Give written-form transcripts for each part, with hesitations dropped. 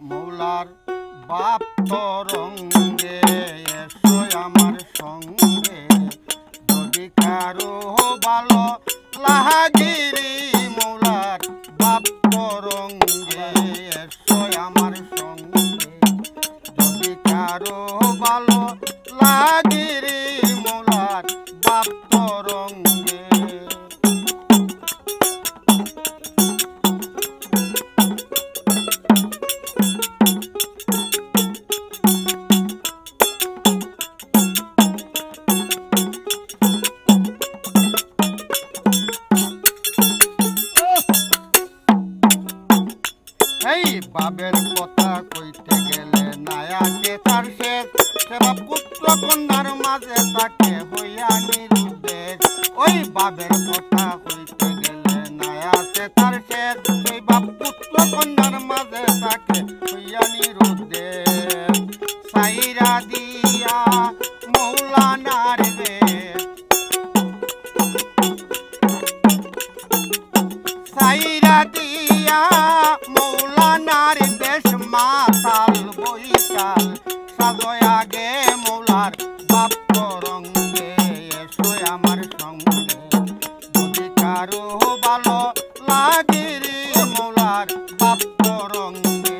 মৌলার বাপ তরঙ্গে এসো আমার সঙ্গে যদি কারো ভালো লাগেরে মৌলার বাপ তরঙ্গে এসো আমার সঙ্গে যদি কারো ভালো লাগেরে মৌলার বাপ তরঙ্গে বাবের কথা কইতে গেলে নায়াকে তার শেষ সেবা পুত্র কন্যার মাঝে তাকে হইয়া নিরুদ্দেশ ওই বাবের কথা কইতে গেলে নায়াকে তার শেষ সেই বাপ পুত্র কন্যার মাঝে তাকে হইয়া নিরুদ্দেশ সাইরা দিয়া মৌলানার রে সাইরা দিয়া মৌলানার দেশ মাতাল বৈকাল সাজয় আগে মৌলার বাপ তরঙ্গে এসো আমার সঙ্গে যদি কারো ভালো লাগে রে মৌলার বাপ তরঙ্গে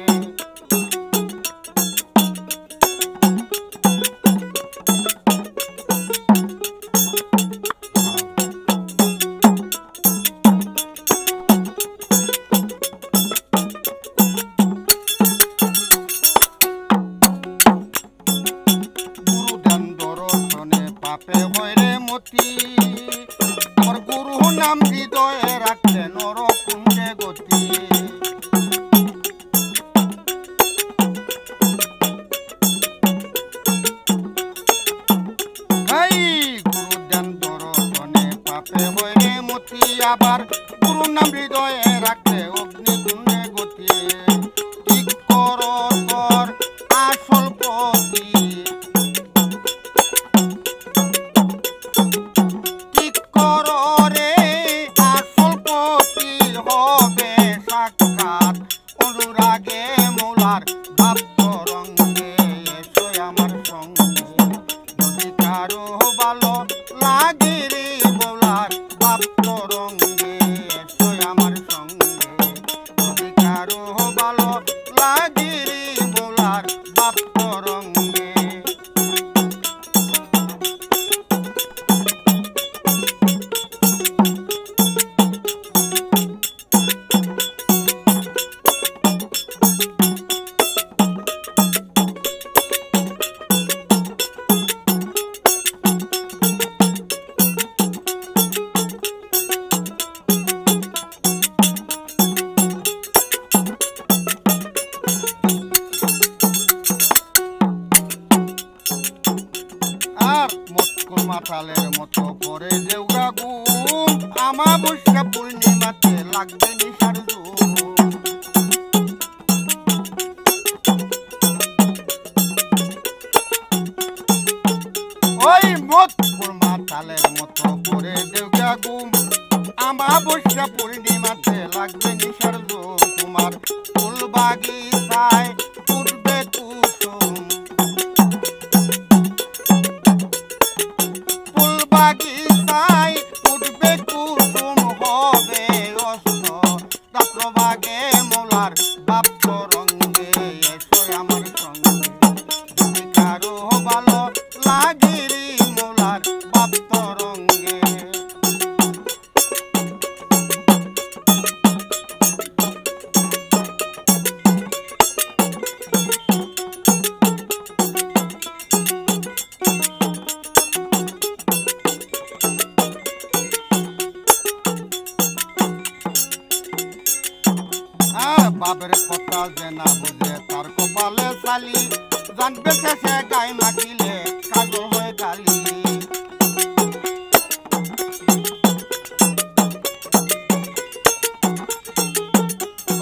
গুরু নাম হৃদয়ে রাখলে নরকুণ্ডে গতি গুরু দেন দর্শনে পাপে হয়ে মতি আবার গুরু নাম হৃদয়ে রাখলে অগ্নিকুণ্ডে গতি ঠিক করো তোর আসল পতি অনুরাগে মৌলার বাপ তরঙ্গে এসো আমার সঙ্গে যদি কারো ভালো লাগে রে মৌলার বাপ তরঙ্গে এসো আমার সঙ্গে যদি কারো ভালো লাগে রে মৌলার বাপ তরঙ্গে মাতালের মতো করে দেউরা গুম আমাবস্যা পূর্ণিমাতে লাগবে নিশার ওই মতপুর মাতালের মতো করে দেউরা গুম আমাবস্যা পূর্ণিমাতে লাগবে নিশার তোমার ফুল বাগিচায় উঠবে কুসুম বাগিচায় উঠবে কুসুম হবে অস্ত রাত্রভাগে মৌলার বাপ তরঙ্গে এসো আমার সঙ্গে যদি কারো ভালো লাগে রে মৌলার বাপ তরঙ্গে বাবের কথা যে না বুঝে তার কপালে চালি জানবে শেষে গায়ে মাখিলে কাজল হয়ে গালি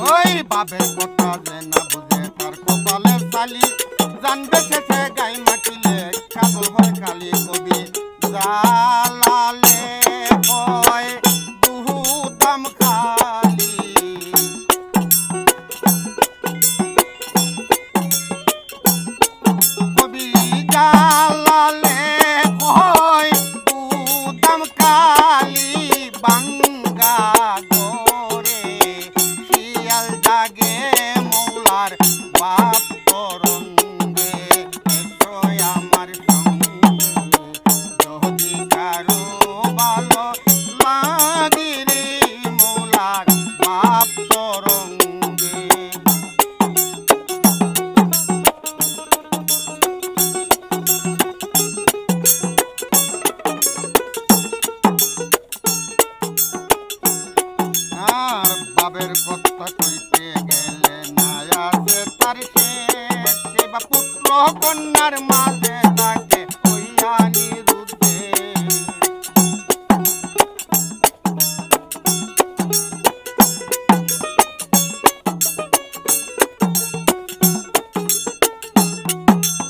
ওই বাবের কথা যে না বুঝে তার কপালে চালি জানবে শেষে গায়ে মাখিলে কাজল হয়ে গালি কবি জালালে হয় বহু দাম খালি আমার বাপ তরঙ্গে এসো আমার সঙ্গে যদি কারো ভালো লাগিরে মোলার বাপ তরঙ্গে আর বাবের কথা কইতে গেলে না আছে তার শেষ সেবা পুত্র কন্যার মাঝে তাকে হইয়া নিরুদ্ধে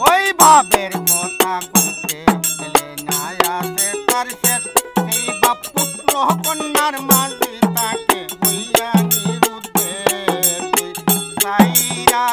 ওই বাবের কথা কইতে গেলে না আছে তার শেষ সেই বাপ পুত্র কন্যার মাঝে তাকে হইয়া নিরুদ্ধে সাইরা